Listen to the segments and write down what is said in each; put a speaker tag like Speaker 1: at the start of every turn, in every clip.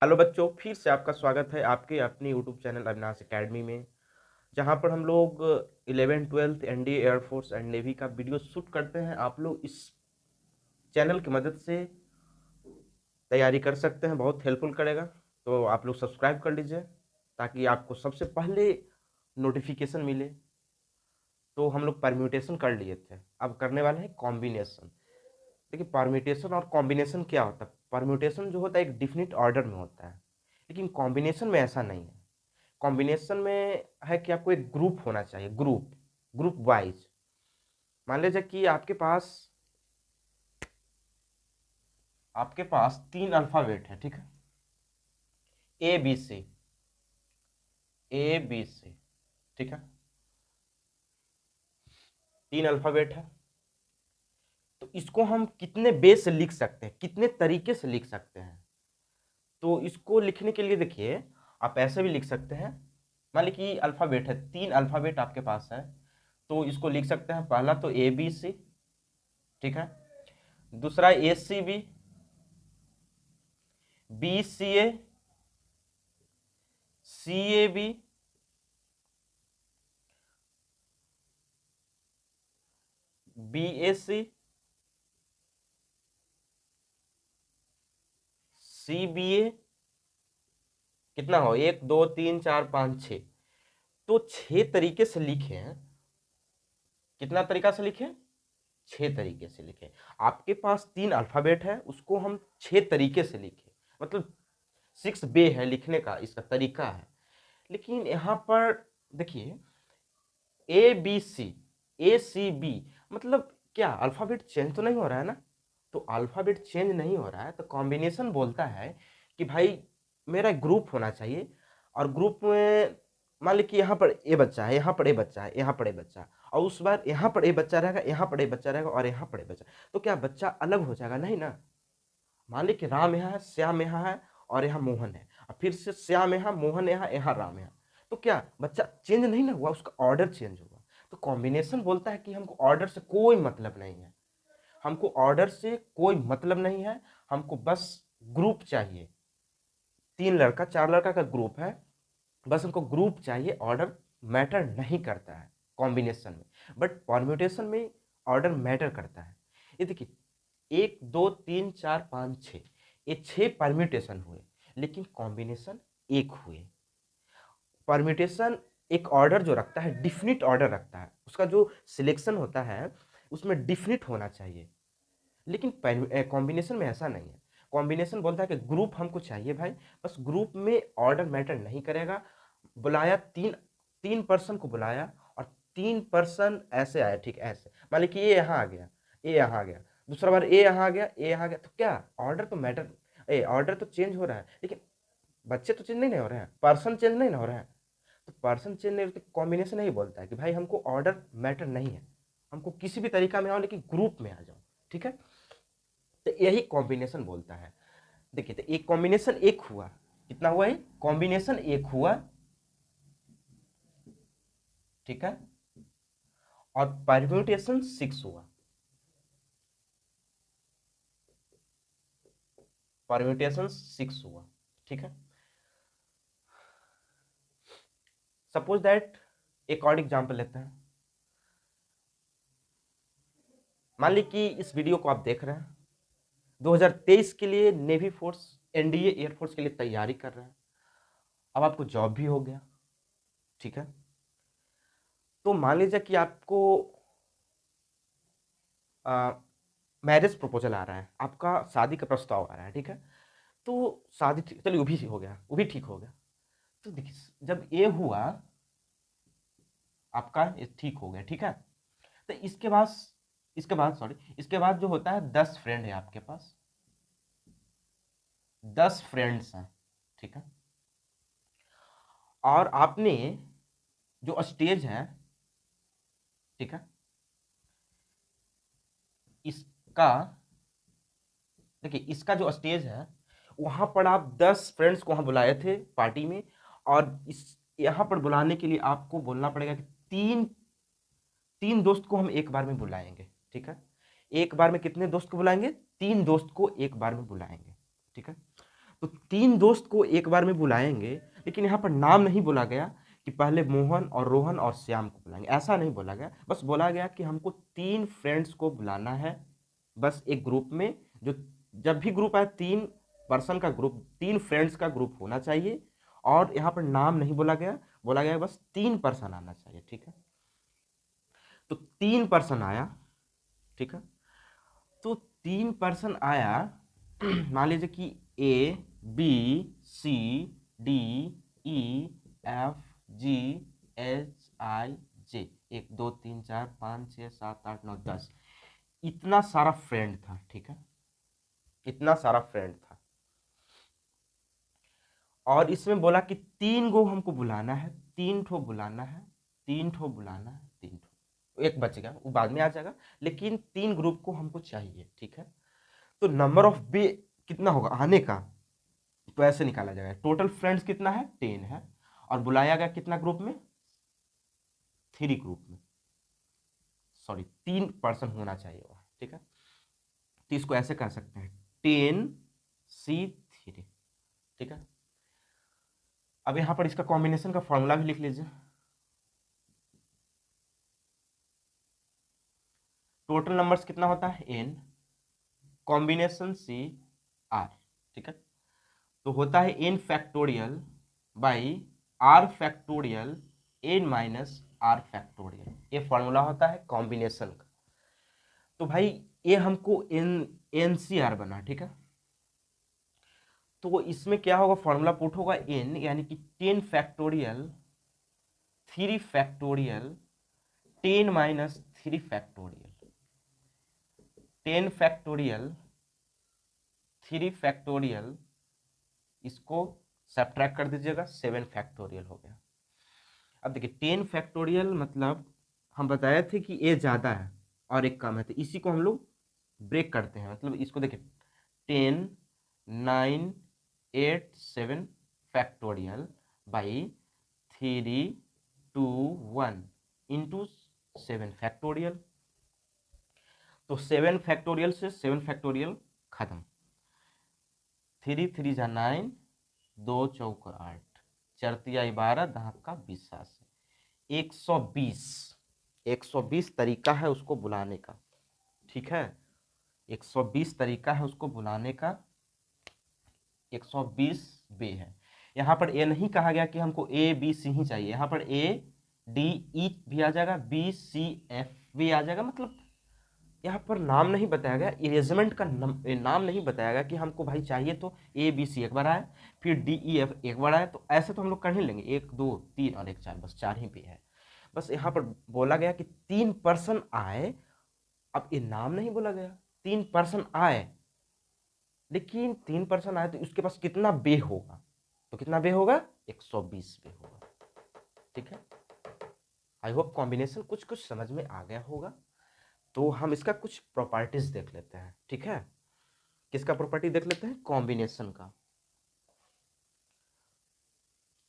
Speaker 1: Hello बच्चों, फिर से आपका स्वागत है आपके अपनी यूट्यूब चैनल अविनाश एकेडमी में। जहां पर हम लोग 11th 12th NDA air force and navy का वीडियो शूट करते हैं। आप लोग इस चैनल की मदद से तैयारी कर सकते हैं, बहुत हेल्पफुल करेगा। तो आप लोग सब्सक्राइब कर लीजिए ताकि आपको सबसे पहले नोटिफिकेशन मिले। तो हम लोग परम्यूटेशन कर लिए थे, अब करने वाले हैं कॉम्बिनेशन। देखिए, परम्यूटेशन और कॉम्बिनेशन क्या होता है। परम्यूटेशन जो होता है एक डिफिनिट ऑर्डर में होता है, लेकिन कॉम्बिनेशन में ऐसा नहीं है। कॉम्बिनेशन में है कि आपको एक ग्रुप होना चाहिए, ग्रुप ग्रुप वाइज। मान लीजिए कि आपके पास 3 अल्फाबेट है, ठीक है। ए बी सी, ए बी सी, ठीक है। 3 अल्फाबेट है, तो इसको हम कितने बेस से लिख सकते हैं, कितने तरीके से लिख सकते हैं। तो इसको लिखने के लिए देखिए, आप ऐसे भी लिख सकते हैं। मान लीजिए कि अल्फाबेट है, 3 अल्फाबेट आपके पास है, तो इसको लिख सकते हैं। पहला तो ए बी सी, ठीक है। दूसरा A C B, B C A, C A B, B A C, C B A. कितना हो, 1 2 3 4 5 6। तो 6 तरीके से लिखे हैं। कितना तरीका से लिखे, 6 तरीके से लिखे। आपके पास 3 अल्फाबेट है, उसको हम 6 तरीके से लिखे, मतलब 6 वे है लिखने का, इसका तरीका है। लेकिन यहाँ पर देखिए, ए B C, A C B, मतलब क्या अल्फाबेट चेंज तो नहीं हो रहा है ना। तो अल्फाबेट चेंज नहीं हो रहा है तो कॉम्बिनेशन बोलता है कि भाई मेरा ग्रुप होना चाहिए। और ग्रुप में मान लीजिए कि यहाँ पर ए बच्चा है, यहाँ पर ए बच्चा है, यहाँ पर ए बच्चा है, और उस बार यहाँ पर ए बच्चा रहेगा, यहाँ पर ए बच्चा रहेगा, और यहाँ पर ए बच्चा। तो क्या बच्चा अलग हो जाएगा, नहीं ना। मान लीजिए कि राम यहाँ है, श्याम यहाँ है, और यहाँ मोहन है, और फिर से श्याम यहाँ, मोहन यहाँ, यहाँ राम यहाँ। तो क्या बच्चा चेंज नहीं ना हुआ, उसका ऑर्डर चेंज हुआ। तो कॉम्बिनेशन बोलता है कि हमको ऑर्डर से कोई मतलब नहीं है, हमको ऑर्डर से कोई मतलब नहीं है, हमको बस ग्रुप चाहिए। 3 लड़का 4 लड़का का ग्रुप है, बस हमको ग्रुप चाहिए, ऑर्डर मैटर नहीं करता है कॉम्बिनेशन में। बट परम्यूटेशन में ऑर्डर मैटर करता है। ये देखिए, 1 2 3 4 5 6, ये 6 परम्यूटेशन हुए, लेकिन कॉम्बिनेशन एक हुए। परम्यूटेशन एक ऑर्डर जो रखता है, डिफिनिट ऑर्डर रखता है, उसका जो सिलेक्शन होता है उसमें डिफिनिट होना चाहिए। लेकिन कॉम्बिनेशन में ऐसा नहीं है। कॉम्बिनेशन बोलता है कि ग्रुप हमको चाहिए भाई, बस ग्रुप में ऑर्डर मैटर नहीं करेगा। बुलाया, 3 पर्सन को बुलाया, और 3 पर्सन ऐसे आए, ठीक ऐसे। मान लीजिए कि ये यहाँ आ गया, ए यहाँ आ गया, दूसरा बार ए यहाँ आ गया, ए यहाँ आ गया। तो क्या ऑर्डर तो मैटर, ऑर्डर तो चेंज हो रहा है, लेकिन बच्चे तो चेंज नहीं ना हो रहे हैं, पर्सन चेंज नहीं ना हो रहे हैं। तो पर्सन चेंज नहीं, कॉम्बिनेशन नहीं बोलता है कि भाई हमको ऑर्डर मैटर नहीं है, हमको किसी भी तरीका में आओ लेकिन ग्रुप में आ जाओ, ठीक है। तो यही कॉम्बिनेशन बोलता है। देखिए, तो एक कॉम्बिनेशन एक हुआ, कितना हुआ, है कॉम्बिनेशन एक हुआ, ठीक है। और परम्यूटेशन 6 हुआ, परम्यूटेशन 6 हुआ, ठीक है। सपोज दैट, एक और एग्जांपल लेते हैं। मान ली कि इस वीडियो को आप देख रहे हैं, 2023 के लिए नेवी फोर्स, एनडीए एयरफोर्स के लिए तैयारी कर रहे हैं। अब आपको जॉब भी हो गया, ठीक है। तो मान लीजिए कि आपको मैरिज प्रपोजल आ रहा है, आपका शादी का प्रस्ताव आ रहा है, ठीक है। तो शादी चलिए, वो भी हो गया, वो भी ठीक हो गया। तो देखिए, जब ये हुआ आपका, ये ठीक हो गया, ठीक है। तो इसके बाद सॉरी, इसके बाद जो होता है, 10 फ्रेंड है आपके पास, 10 फ्रेंड्स हैं, ठीक है। और आपने जो स्टेज है, ठीक है, इसका देखिए, इसका जो स्टेज है, वहां पर आप 10 फ्रेंड्स को वहां बुलाए थे पार्टी में। और इस यहां पर बुलाने के लिए आपको बोलना पड़ेगा कि तीन तीन दोस्त को हम एक बार में बुलाएंगे, ठीक है। एक बार में कितने दोस्त को बुलाएंगे, 3 दोस्त को एक बार में बुलाएंगे, ठीक है। तो 3 दोस्त को एक बार में बुलाएंगे, लेकिन यहाँ पर नाम नहीं बोला गया कि पहले मोहन और रोहन और श्याम को बुलाएंगे, ऐसा नहीं बोला गया। बस बोला गया कि हमको 3 फ्रेंड्स को बुलाना है, बस एक ग्रुप में। जो जब भी ग्रुप आए 3 पर्सन का ग्रुप, 3 फ्रेंड्स का ग्रुप होना चाहिए। और यहाँ पर नाम नहीं बोला गया, बोला गया बस 3 पर्सन आना चाहिए, ठीक है। तो 3 पर्सन आया, ठीक है। तो 3 पर्सन आया, मान लीजिए कि A B C D E F G H I J, 1 2 3 4 5 6 7 8 9 10, इतना सारा फ्रेंड था, ठीक है, इतना सारा फ्रेंड था। और इसमें बोला कि 3 गो हमको बुलाना है, 3 ठो बुलाना है, 3 ठो बुलाना है, 3 ठो, एक बच गया वो बाद में आ जाएगा, लेकिन 3 ग्रुप को हमको चाहिए, ठीक है। तो नंबर ऑफ बे कितना होगा आने का, तो ऐसे निकाला जाएगा। टोटल फ्रेंड्स कितना है, 10 है, और बुलाया गया कितना ग्रुप में, 3 ग्रुप में, सॉरी 3 पर्सन होना चाहिए वहाँ, ठीक है। तो इसको ऐसे कर सकते हैं 10C3, ठीक है। अब यहाँ पर इसका कॉम्बिनेशन का फॉर्मूला भी लिख लीजिए। टोटल नंबर्स कितना होता है n, कॉम्बिनेशन CR, ठीक है। तो होता है n factorial by r factorial n minus r factorial, ये फॉर्मूला होता है कॉम्बिनेशन का। तो भाई ये हमको NCR बना, ठीक है। तो इसमें क्या होगा, फॉर्मूला पुट होगा n, यानी कि 10 factorial 3 factorial 10 minus 3 factorial, 10 factorial 3 factorial, इसको सब्ट्रैक्ट कर दीजिएगा, 7 फैक्टोरियल हो गया। अब देखिए 10 फैक्टोरियल मतलब हम बताए थे कि ए ज़्यादा है और एक कम है, तो इसी को हम लोग ब्रेक करते हैं। मतलब इसको देखिए 10 9 8 7 फैक्टोरियल बाई 3 2 1 इंटू 7 फैक्टोरियल। तो 7 फैक्टोरियल से 7 फैक्टोरियल खत्म, 3 3 जा 9, 2 चौक 8, 4 तिया 12, 10 का 20, 120, 120 तरीका है उसको बुलाने का, ठीक है। 120 तरीका है उसको बुलाने का, 120 बे है। यहाँ पर ए नहीं कहा गया कि हमको ए बी सी ही चाहिए, यहाँ पर ए डी ई भी आ जाएगा, बी सी एफ भी आ जाएगा। मतलब यहाँ पर नाम नहीं बताया गया, इरेजमेंट का नाम नहीं बताया गया कि हमको भाई चाहिए तो ए बी सी एक बार आए, फिर डी ई एफ एक बार आए। तो ऐसे तो हम लोग कर ही लेंगे, 1 2 3 और 1 4, बस 4 ही पे है। बस यहाँ पर बोला गया कि 3 पर्सन आए, अब ये नाम नहीं बोला गया, 3 पर्सन आए, लेकिन 3 पर्सन आए तो उसके पास कितना बे होगा, तो कितना बे होगा, 120 बे होगा, ठीक है। आई होप कॉम्बिनेशन कुछ कुछ समझ में आ गया होगा। तो हम इसका कुछ प्रॉपर्टीज देख लेते हैं, ठीक है। किसका प्रॉपर्टी देख लेते हैं, कॉम्बिनेशन का।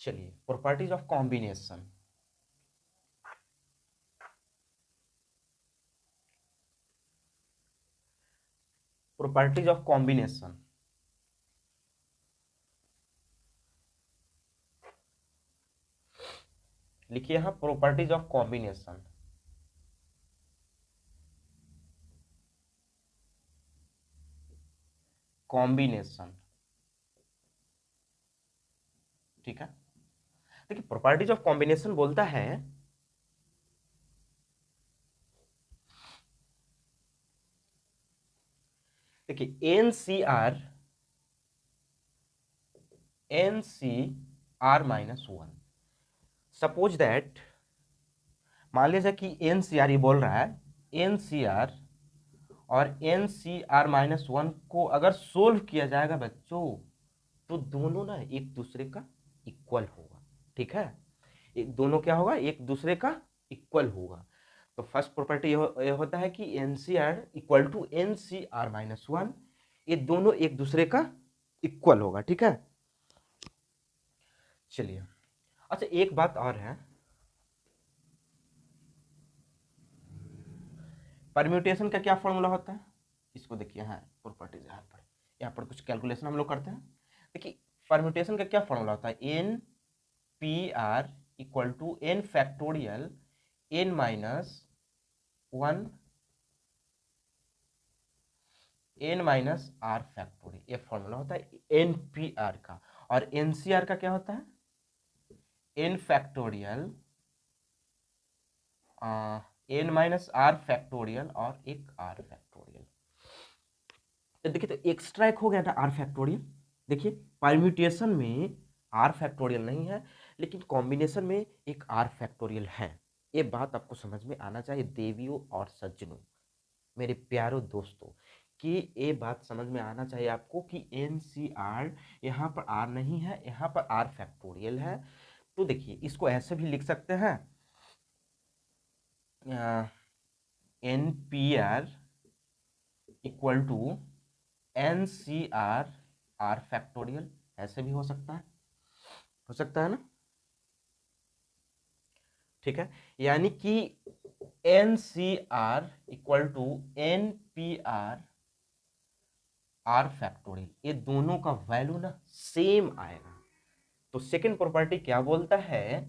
Speaker 1: चलिए properties of combination. Properties of combination, लिखिए यहां प्रॉपर्टीज ऑफ कॉम्बिनेशन। कॉम्बिनेशन, ठीक है। देखिए प्रॉपर्टीज ऑफ कॉम्बिनेशन बोलता है देखिए NCR माइनस 1, सपोज दैट, मान लीजिए कि NCR ये बोल रहा है NCR और NCR माइनस 1 को अगर सोल्व किया जाएगा बच्चों, तो दोनों ना एक दूसरे का इक्वल होगा, ठीक है। एक दोनों क्या होगा, एक दूसरे का इक्वल होगा। तो फर्स्ट प्रॉपर्टी ये होता है कि NCR equal to NCR minus 1, ये दोनों एक दूसरे का इक्वल होगा, ठीक है। चलिए अच्छा एक बात और है, परम्यूटेशन का क्या फॉर्मूला होता है, इसको देखिए, हाँ प्रॉपर्टीज यहाँ पर कुछ कैलकुलेशन हम लोग करते हैं। देखिए परम्यूटेशन का क्या फॉर्मूला होता है, n p r equal to n factorial n minus one n minus r factorial, ये फॉर्मूला होता है एन पी आर का। और एन सी आर का क्या होता है, n factorial n minus r factorial और एक आर फैक्टोरियल। तो देखिए तो एक्स्ट्रा एक हो गया था आर फैक्टोरियल। देखिए परम्यूटेशन में आर फैक्टोरियल नहीं है, लेकिन कॉम्बिनेशन में एक आर फैक्टोरियल है। ये बात आपको समझ में आना चाहिए देवियों और सज्जनों, मेरे प्यारों दोस्तों, कि ये बात समझ में आना चाहिए आपको कि एन सी आर यहाँ पर आर नहीं है, यहाँ पर आर फैक्टोरियल है। तो देखिए इसको ऐसे भी लिख सकते हैं, n p r equal to n c r r factorial, ऐसे भी हो सकता है ना, ठीक है। यानी कि n c r equal to n p r r factorial, ये दोनों का वैल्यू ना सेम आएगा। तो सेकेंड प्रॉपर्टी क्या बोलता है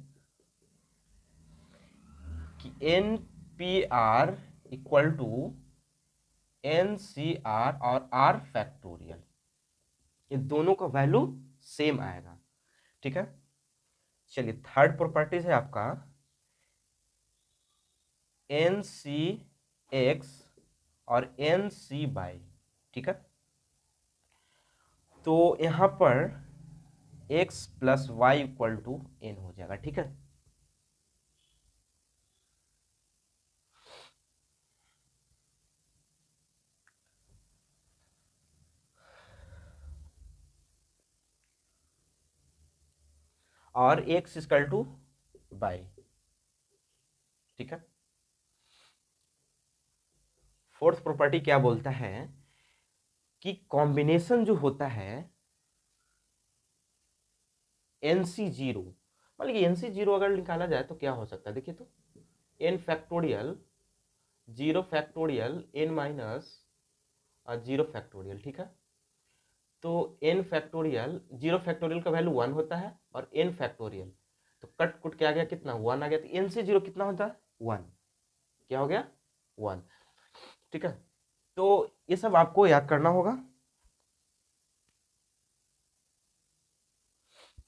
Speaker 1: कि n p r equal to n c r और आर फैक्टोरियल, ये दोनों का वैल्यू सेम आएगा, ठीक है। चलिए थर्ड प्रॉपर्टीज है आपका एन सी एक्स और एन सी बाई, ठीक है। तो यहां पर x plus y equal to n हो जाएगा, ठीक है। और x इक्वल टू बाई, ठीक है। फोर्थ प्रॉपर्टी क्या बोलता है कि कॉम्बिनेशन जो होता है एनसी जीरो, मान लीजिए एनसी जीरो अगर निकाला जाए तो क्या हो सकता है, देखिए तो n factorial zero factorial n minus zero factorial, ठीक है। तो एन फैक्टोरियल जीरो फैक्टोरियल का वैल्यू वन होता है और एन फैक्टोरियल, तो कट कुट के आ गया कितना, वन आ गया। तो एन से जीरो कितना होता है, वन, क्या हो गया, वन, ठीक है। तो ये सब आपको याद करना होगा।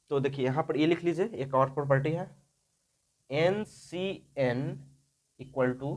Speaker 1: तो देखिए यहां पर ये लिख लीजिए, एक और प्रॉपर्टी है n c n equal to